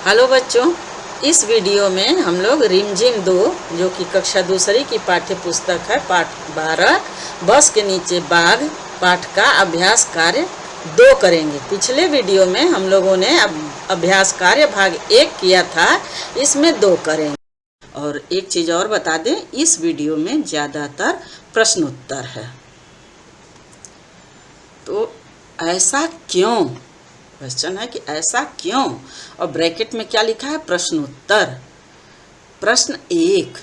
Hello बच्चों, इस video में हम लोग रिमझिम 2 जो कि कक्षा दूसरी की पाठ्य पुस्तक है पाठ 12 बस के नीचे बाघ पाठ का अभ्यास कार्य 2 करेंगे। पिछले वीडियो में हम लोगों ने अभ्यास कार्य भाग 1 किया था, इसमें 2 करेंगे। और एक चीज़ और बता दें, इस वीडियो में ज़्यादातर प्रश्न उत्तर है। तो ऐसा क्यों, क्वेश्चन है कि ऐसा क्यों, और ब्रैकेट में क्या लिखा है, प्रश्न उत्तर। प्रश्न 1,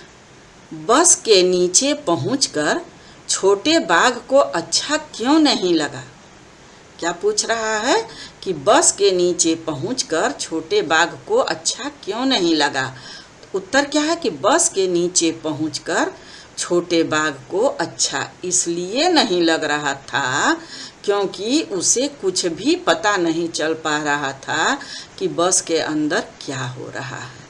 बस के नीचे पहुंचकर छोटे बाघ को अच्छा क्यों नहीं लगा। क्या पूछ रहा है कि बस के नीचे पहुंचकर छोटे बाघ को अच्छा क्यों नहीं लगा। उत्तर क्या है कि बस के नीचे पहुंचकर छोटे बाघ को अच्छा इसलिए नहीं लग रहा था क्योंकि उसे कुछ भी पता नहीं चल पा रहा था कि बस के अंदर क्या हो रहा है।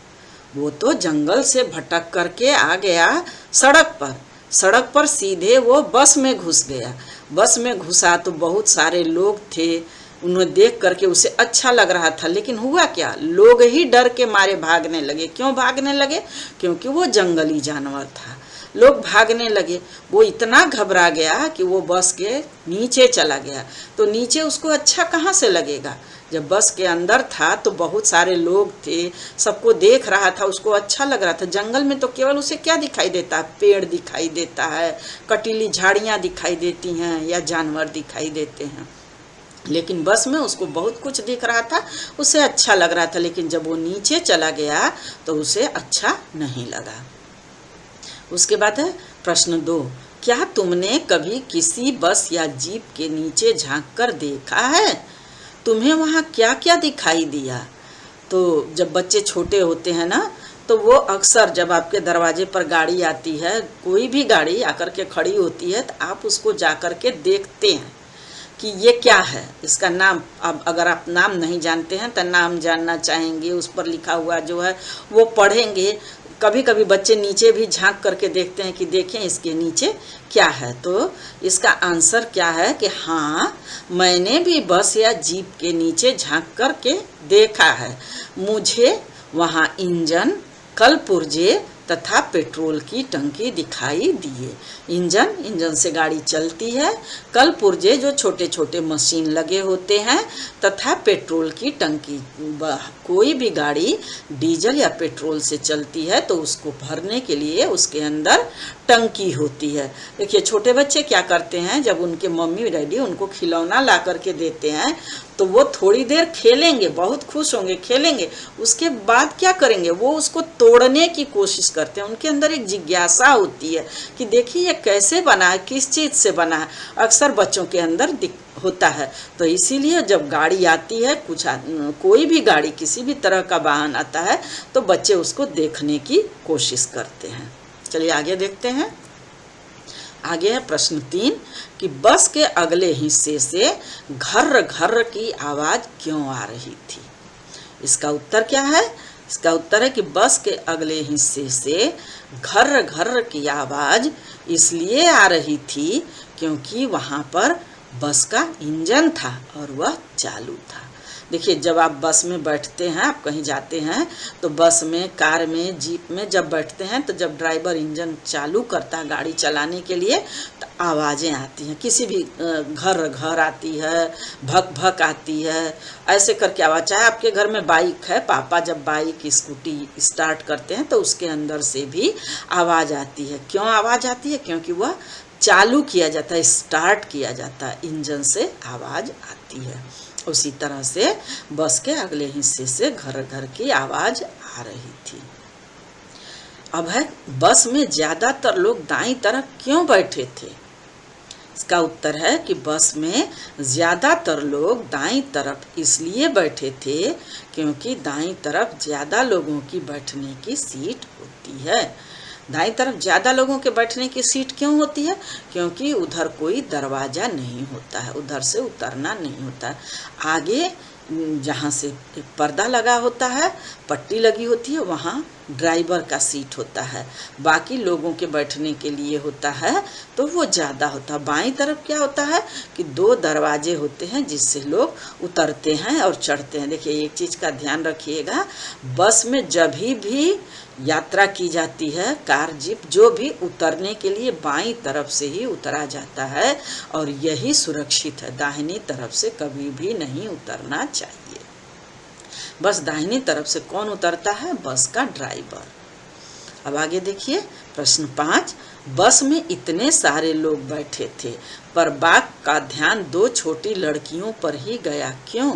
वो तो जंगल से भटक करके आ गया सड़क पर सीधे वो बस में घुस गया। बस में घुसा तो बहुत सारे लोग थे, उन्हें देख करके उसे अच्छा लग रहा था, लेकिन हुआ क्या, लोग ही डर के मारे भागने लगे। क्यों भागने लगे? क्योंकि वो जंगली जानवर था। लोग भागने लगे, वो इतना घबरा गया कि वो बस के नीचे चला गया। तो नीचे उसको अच्छा कहाँ से लगेगा, जब बस के अंदर था तो बहुत सारे लोग थे, सबको देख रहा था, उसको अच्छा लग रहा था। जंगल में तो केवल उसे क्या दिखाई देता है, पेड़ दिखाई देता है, कटीली झाड़ियाँ दिखाई देती हैं या जानवर दिखाई देते हैं, लेकिन बस में उसको बहुत कुछ दिख रहा था, उसे अच्छा लग रहा था। लेकिन जब वो नीचे चला गया तो उसे अच्छा नहीं लगा। उसके बाद है प्रश्न 2, क्या तुमने कभी किसी बस या जीप के नीचे झांक कर देखा है? तुम्हें वहाँ क्या क्या दिखाई दिया? तो जब बच्चे छोटे होते हैं ना, तो वो अक्सर जब आपके दरवाजे पर गाड़ी आती है, कोई भी गाड़ी आकर के खड़ी होती है, तो आप उसको जा कर के देखते हैं कि ये क्या है, इसका नाम। अब अगर आप नाम नहीं जानते हैं तो नाम जानना चाहेंगे, उस पर लिखा हुआ जो है वो पढ़ेंगे। कभी कभी बच्चे नीचे भी झांक करके देखते हैं कि देखें इसके नीचे क्या है। तो इसका आंसर क्या है कि हाँ, मैंने भी बस या जीप के नीचे झांक करके देखा है। मुझे वहाँ इंजन, कलपुर्जे तथा पेट्रोल की टंकी दिखाई दिए। इंजन से गाड़ी चलती है, कलपुर्जे जो छोटे छोटे मशीन लगे होते हैं, तथा पेट्रोल की टंकी। कोई भी गाड़ी डीजल या पेट्रोल से चलती है तो उसको भरने के लिए उसके अंदर टंकी होती है। देखिए छोटे बच्चे क्या करते हैं, जब उनके मम्मी डैडी उनको खिलौना ला करके देते हैं तो वो थोड़ी देर खेलेंगे, बहुत खुश होंगे, खेलेंगे। उसके बाद क्या करेंगे, वो उसको तोड़ने की कोशिश करते हैं। उनके अंदर एक जिज्ञासा होती है कि देखिए ये कैसे बना है, किस चीज़ से बना है, अक्सर बच्चों के अंदर होता है। तो इसीलिए जब गाड़ी आती है, कोई भी गाड़ी, किसी भी तरह का वाहन आता है, तो बच्चे उसको देखने की कोशिश करते हैं। चलिए आगे देखते हैं। आगे है प्रश्न 3 कि बस के अगले हिस्से से घर्र घर्र की आवाज़ क्यों आ रही थी। इसका उत्तर क्या है? इसका उत्तर है कि बस के अगले हिस्से से घर्र घर्र की आवाज़ इसलिए आ रही थी क्योंकि वहाँ पर बस का इंजन था और वह चालू था। देखिए जब आप बस में बैठते हैं, आप कहीं जाते हैं, तो बस में, कार में, जीप में जब बैठते हैं तो जब ड्राइवर इंजन चालू करता है गाड़ी चलाने के लिए, तो आवाज़ें आती हैं, किसी भी घर घर आती है, भक भक आती है, ऐसे करके आवाज़। चाहे आपके घर में बाइक है, पापा जब बाइक स्कूटी स्टार्ट करते हैं तो उसके अंदर से भी आवाज़ आती है। क्यों आवाज़ आती है? क्योंकि वह चालू किया जाता है, स्टार्ट किया जाता है, इंजन से आवाज़ आती है। उसी तरह से बस के अगले हिस्से से घर घर की आवाज़ आ रही थी। अब है बस में ज़्यादातर लोग दाईं तरफ क्यों बैठे थे। इसका उत्तर है कि बस में ज़्यादातर लोग दाईं तरफ इसलिए बैठे थे क्योंकि दाईं तरफ ज़्यादा लोगों की बैठने की सीट होती है। दाईं तरफ ज़्यादा लोगों के बैठने की सीट क्यों होती है? क्योंकि उधर कोई दरवाज़ा नहीं होता है, उधर से उतरना नहीं होता है। आगे जहाँ से एक पर्दा लगा होता है, पट्टी लगी होती है, वहाँ ड्राइवर का सीट होता है, बाकी लोगों के बैठने के लिए होता है तो वो ज़्यादा होता है। बाईं तरफ क्या होता है कि 2 दरवाजे होते हैं जिससे लोग उतरते हैं और चढ़ते हैं। देखिए एक चीज़ का ध्यान रखिएगा, बस में जब भी यात्रा की जाती है, कार जीप जो भी, उतरने के लिए बाईं तरफ से ही उतरा जाता है और यही सुरक्षित है। दाहिनी तरफ से कभी भी नहीं उतरना चाहिए। बस दाहिनी तरफ से कौन उतरता है? बस का ड्राइवर। अब आगे देखिए प्रश्न 5, बस में इतने सारे लोग बैठे थे पर बाघ का ध्यान 2 छोटी लड़कियों पर ही गया, क्यों?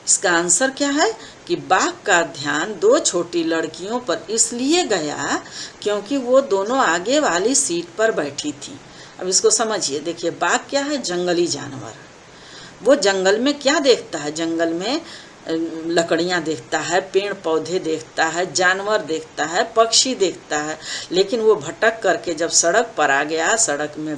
इसका आंसर क्या है कि बाघ का ध्यान 2 छोटी लड़कियों पर इसलिए गया क्योंकि वो दोनों आगे वाली सीट पर बैठी थी। अब इसको समझिए। देखिए बाघ क्या है? जंगली जानवर। वो जंगल में क्या देखता है? जंगल में लकड़ियाँ देखता है, पेड़ पौधे देखता है, जानवर देखता है, पक्षी देखता है, लेकिन वो भटक करके जब सड़क पर आ गया, सड़क में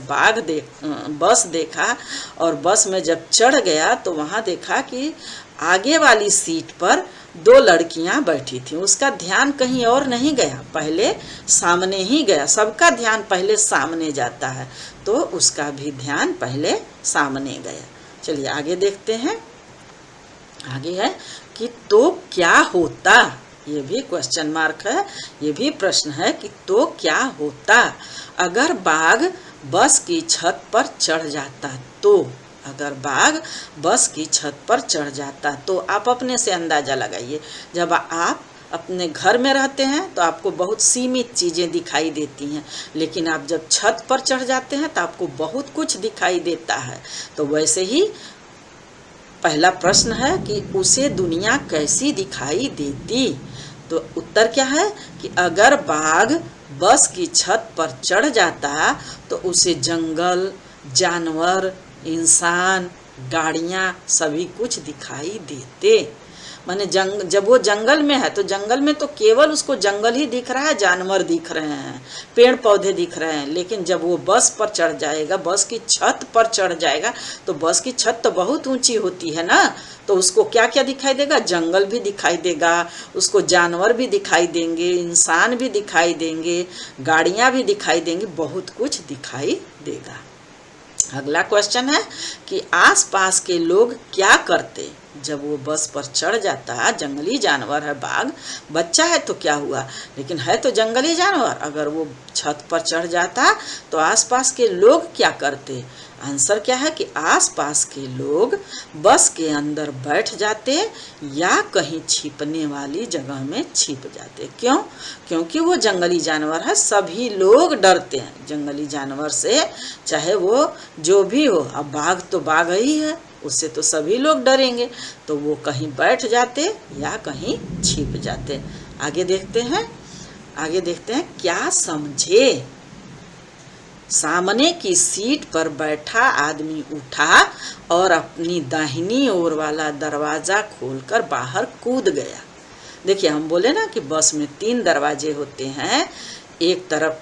बस देखा और बस में जब चढ़ गया तो वहाँ देखा कि आगे वाली सीट पर 2 लड़कियां बैठी थीं। उसका ध्यान कहीं और नहीं गया, पहले सामने ही गया। सबका ध्यान पहले सामने जाता है, तो उसका भी ध्यान पहले सामने गया। चलिए आगे देखते हैं। आगे है कि तो क्या होता, ये भी क्वेश्चन मार्क है, ये भी प्रश्न है कि तो क्या होता अगर बाघ बस की छत पर चढ़ जाता तो? अगर बाघ बस की छत पर चढ़ जाता तो आप अपने से अंदाज़ा लगाइए। जब आप अपने घर में रहते हैं तो आपको बहुत सीमित चीज़ें दिखाई देती हैं, लेकिन आप जब छत पर चढ़ जाते हैं तो आपको बहुत कुछ दिखाई देता है। तो वैसे ही पहला प्रश्न है कि उसे दुनिया कैसी दिखाई देती? तो उत्तर क्या है कि अगर बाघ बस की छत पर चढ़ जाता तो उसे जंगल, जानवर, इंसान, गाड़ियाँ सभी कुछ दिखाई देते। माने जब वो जंगल में है तो जंगल में तो केवल उसको जंगल ही दिख रहा है, जानवर दिख रहे हैं, पेड़ पौधे दिख रहे हैं, लेकिन जब वो बस पर चढ़ जाएगा, बस की छत पर चढ़ जाएगा, तो बस की छत तो बहुत ऊंची होती है ना, तो उसको क्या क्या दिखाई देगा? जंगल भी दिखाई देगा, उसको जानवर भी दिखाई देंगे, इंसान भी दिखाई देंगे, गाड़ियाँ भी दिखाई देंगी, बहुत कुछ दिखाई देगा। अगला क्वेश्चन है कि आसपास के लोग क्या करते जब वो बस पर चढ़ जाता? जंगली जानवर है बाघ, बच्चा है तो क्या हुआ, लेकिन है तो जंगली जानवर। अगर वो छत पर चढ़ जाता तो आसपास के लोग क्या करते? आंसर क्या है कि आसपास के लोग बस के अंदर बैठ जाते या कहीं छिपने वाली जगह में छिप जाते। क्यों? क्योंकि वो जंगली जानवर है, सभी लोग डरते हैं जंगली जानवर से, चाहे वो जो भी हो। अब बाघ तो बाघ ही है, उससे तो सभी लोग डरेंगे, तो वो कहीं बैठ जाते या कहीं छिप जाते। आगे देखते हैं। आगे देखते हैं क्या समझे। सामने की सीट पर बैठा आदमी उठा और अपनी दाहिनी ओर वाला दरवाज़ा खोलकर बाहर कूद गया। देखिए हम बोले ना कि बस में 3 दरवाजे होते हैं, एक तरफ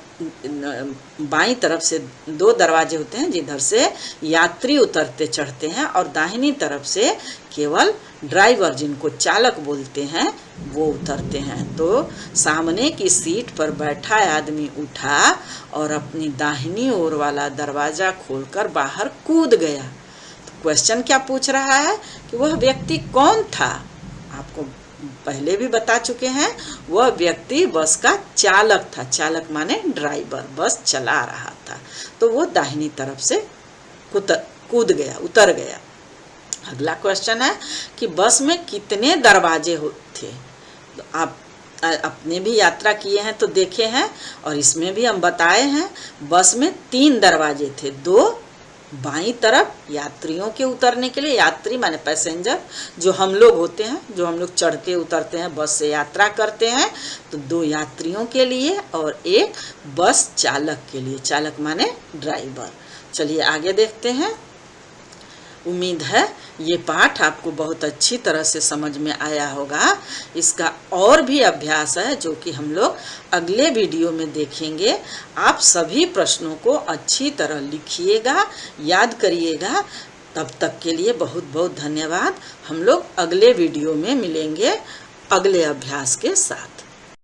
बाईं तरफ से 2 दरवाजे होते हैं जिधर से यात्री उतरते चढ़ते हैं, और दाहिनी तरफ से केवल ड्राइवर, जिनको चालक बोलते हैं, वो उतरते हैं। तो सामने की सीट पर बैठा आदमी उठा और अपनी दाहिनी ओर वाला दरवाज़ा खोलकर बाहर कूद गया। तो क्वेश्चन क्या पूछ रहा है कि वह व्यक्ति कौन था? आपको पहले भी बता चुके हैं, वह व्यक्ति बस का चालक था। चालक माने ड्राइवर, बस चला रहा था। तो वो दाहिनी तरफ से कूद गया, उतर गया। अगला क्वेश्चन है कि बस में कितने दरवाजे थे? तो आप अपने भी यात्रा किए हैं तो देखे हैं, और इसमें भी हम बताए हैं। बस में 3 दरवाजे थे, 2 बाईं तरफ यात्रियों के उतरने के लिए, यात्री माने पैसेंजर, जो हम लोग होते हैं, जो हम लोग चढ़ते उतरते हैं, बस से यात्रा करते हैं, तो 2 यात्रियों के लिए और एक बस चालक के लिए। चालक माने ड्राइवर। चलिए आगे देखते हैं। उम्मीद है ये पाठ आपको बहुत अच्छी तरह से समझ में आया होगा। इसका और भी अभ्यास है जो कि हम लोग अगले वीडियो में देखेंगे। आप सभी प्रश्नों को अच्छी तरह लिखिएगा, याद करिएगा, तब तक के लिए बहुत बहुत धन्यवाद। हम लोग अगले वीडियो में मिलेंगे अगले अभ्यास के साथ।